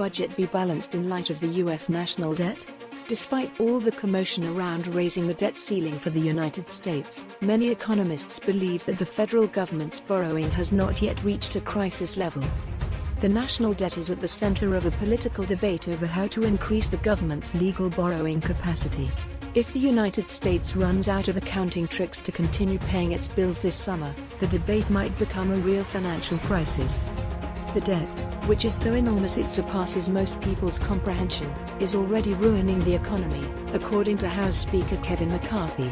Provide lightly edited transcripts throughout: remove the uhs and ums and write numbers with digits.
budget be balanced in light of the U.S. national debt? Despite all the commotion around raising the debt ceiling for the United States, many economists believe that the federal government's borrowing has not yet reached a crisis level. The national debt is at the center of a political debate over how to increase the government's legal borrowing capacity. If the United States runs out of accounting tricks to continue paying its bills this summer, the debate might become a real financial crisis. The debt, which is so enormous it surpasses most people's comprehension, is already ruining the economy, according to House Speaker Kevin McCarthy.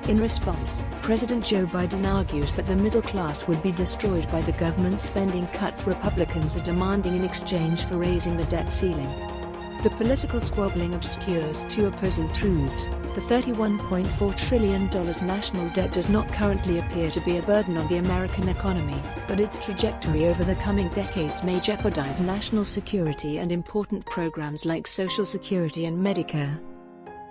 In response, President Joe Biden argues that the middle class would be destroyed by the government spending cuts Republicans are demanding in exchange for raising the debt ceiling. The political squabbling obscures two opposing truths. The $31.4 trillion national debt does not currently appear to be a burden on the American economy, but its trajectory over the coming decades may jeopardize national security and important programs like Social Security and Medicare.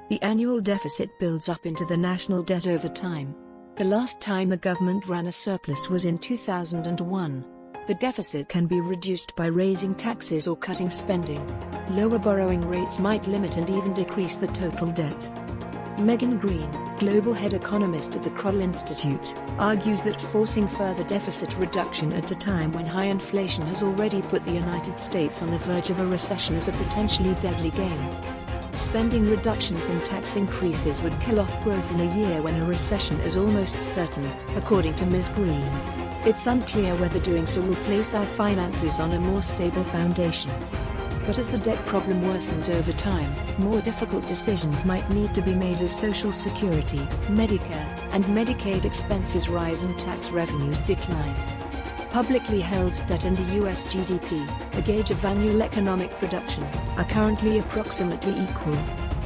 The annual deficit builds up into the national debt over time. The last time the government ran a surplus was in 2001. The deficit can be reduced by raising taxes or cutting spending. Lower borrowing rates might limit and even decrease the total debt. Megan Green, global head economist at the Kroll Institute, argues that forcing further deficit reduction at a time when high inflation has already put the United States on the verge of a recession is a potentially deadly game. Spending reductions and tax increases would kill off growth in a year when a recession is almost certain, according to Ms. Green. It's unclear whether doing so will place our finances on a more stable foundation. But as the debt problem worsens over time, more difficult decisions might need to be made as Social Security, Medicare, and Medicaid expenses rise and tax revenues decline. Publicly held debt and the U.S. GDP, a gauge of annual economic production, are currently approximately equal.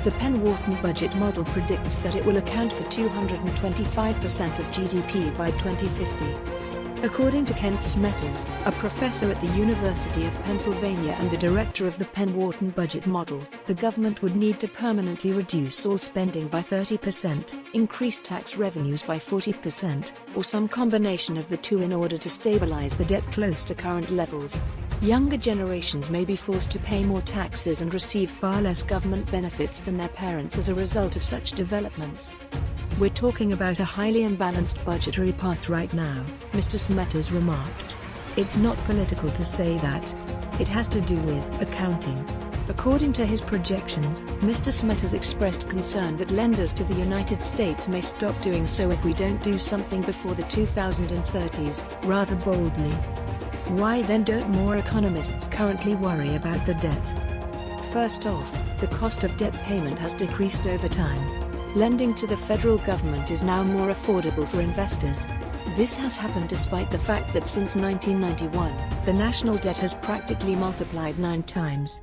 The Penn-Wharton budget model predicts that it will account for 225% of GDP by 2050. According to Kent Smetters, a professor at the University of Pennsylvania and the director of the Penn-Wharton budget model, the government would need to permanently reduce all spending by 30%, increase tax revenues by 40%, or some combination of the two in order to stabilize the debt close to current levels. Younger generations may be forced to pay more taxes and receive far less government benefits than their parents as a result of such developments. We're talking about a highly imbalanced budgetary path right now, Mr. Smetters remarked. It's not political to say that. It has to do with accounting. According to his projections, Mr. Smetters expressed concern that lenders to the United States may stop doing so if we don't do something before the 2030s, rather boldly. Why then don't more economists currently worry about the debt? First off, the cost of debt payment has decreased over time. Lending to the federal government is now more affordable for investors. This has happened despite the fact that since 1991, the national debt has practically multiplied 9 times.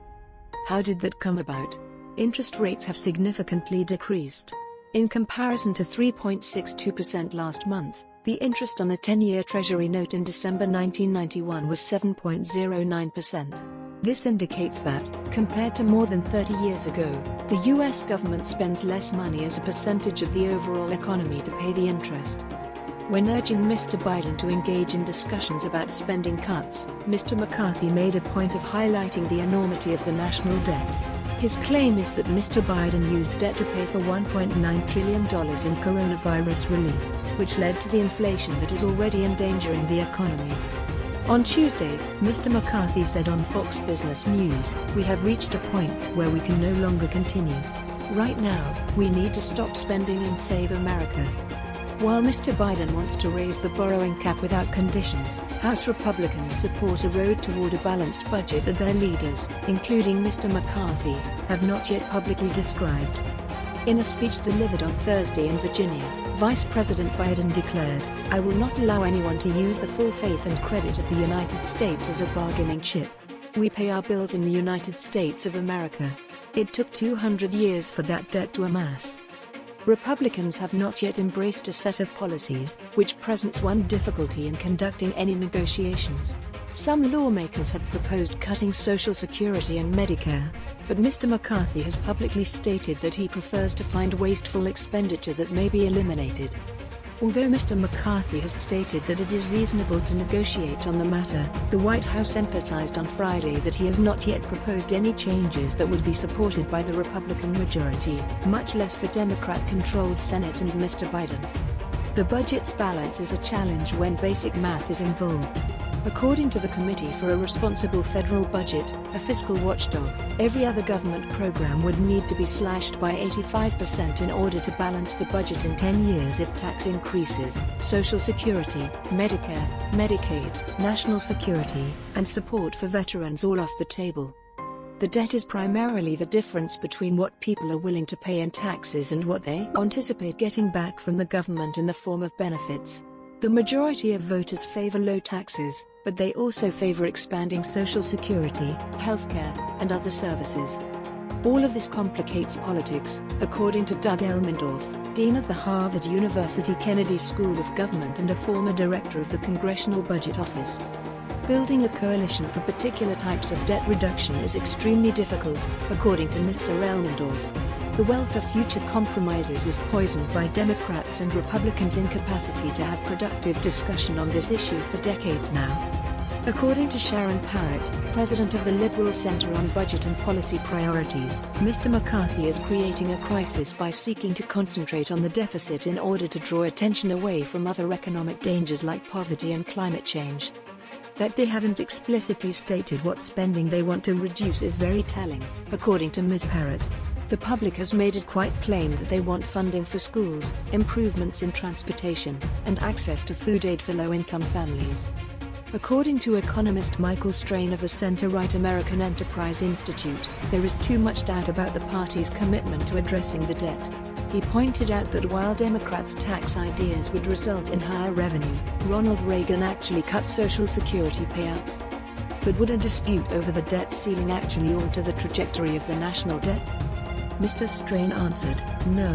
How did that come about? Interest rates have significantly decreased. In comparison to 3.62% last month, the interest on a 10-year Treasury note in December 1991 was 7.09%. This indicates that, compared to more than 30 years ago, the U.S. government spends less money as a percentage of the overall economy to pay the interest. When urging Mr. Biden to engage in discussions about spending cuts, Mr. McCarthy made a point of highlighting the enormity of the national debt. His claim is that Mr. Biden used debt to pay for $1.9 trillion in coronavirus relief, which led to the inflation that is already endangering the economy. On Tuesday, Mr. McCarthy said on Fox Business News, "We have reached a point where we can no longer continue. Right now, we need to stop spending and save America." While Mr. Biden wants to raise the borrowing cap without conditions, House Republicans support a road toward a balanced budget that their leaders, including Mr. McCarthy, have not yet publicly described. In a speech delivered on Thursday in Virginia, Vice President Biden declared, "I will not allow anyone to use the full faith and credit of the United States as a bargaining chip. We pay our bills in the United States of America. It took 200 years for that debt to amass." Republicans have not yet embraced a set of policies, which presents one difficulty in conducting any negotiations. Some lawmakers have proposed cutting Social Security and Medicare, but Mr. McCarthy has publicly stated that he prefers to find wasteful expenditure that may be eliminated. Although Mr. McCarthy has stated that it is reasonable to negotiate on the matter, the White House emphasized on Friday that he has not yet proposed any changes that would be supported by the Republican majority, much less the Democrat-controlled Senate and Mr. Biden. The budget's balance is a challenge when basic math is involved. According to the Committee for a Responsible Federal Budget, a fiscal watchdog, every other government program would need to be slashed by 85% in order to balance the budget in 10 years if tax increases, Social Security, Medicare, Medicaid, National Security, and support for veterans all off the table. The debt is primarily the difference between what people are willing to pay in taxes and what they anticipate getting back from the government in the form of benefits. The majority of voters favor low taxes, but they also favor expanding Social Security, healthcare, and other services. All of this complicates politics, according to Doug Elmendorf, Dean of the Harvard University Kennedy School of Government and a former director of the Congressional Budget Office. Building a coalition for particular types of debt reduction is extremely difficult, according to Mr. Elmendorf. The well for future compromises is poisoned by Democrats and Republicans' incapacity to have productive discussion on this issue for decades now. According to Sharon Parrott, president of the Liberal Center on Budget and Policy Priorities, Mr. McCarthy is creating a crisis by seeking to concentrate on the deficit in order to draw attention away from other economic dangers like poverty and climate change. That they haven't explicitly stated what spending they want to reduce is very telling, according to Ms. Parrott. The public has made it quite plain that they want funding for schools, improvements in transportation, and access to food aid for low-income families. According to economist Michael Strain of the Center-Right American Enterprise Institute, there is too much doubt about the party's commitment to addressing the debt. He pointed out that while Democrats' tax ideas would result in higher revenue, Ronald Reagan actually cut Social Security payouts. But would a dispute over the debt ceiling actually alter the trajectory of the national debt? Mr. Strain answered, no.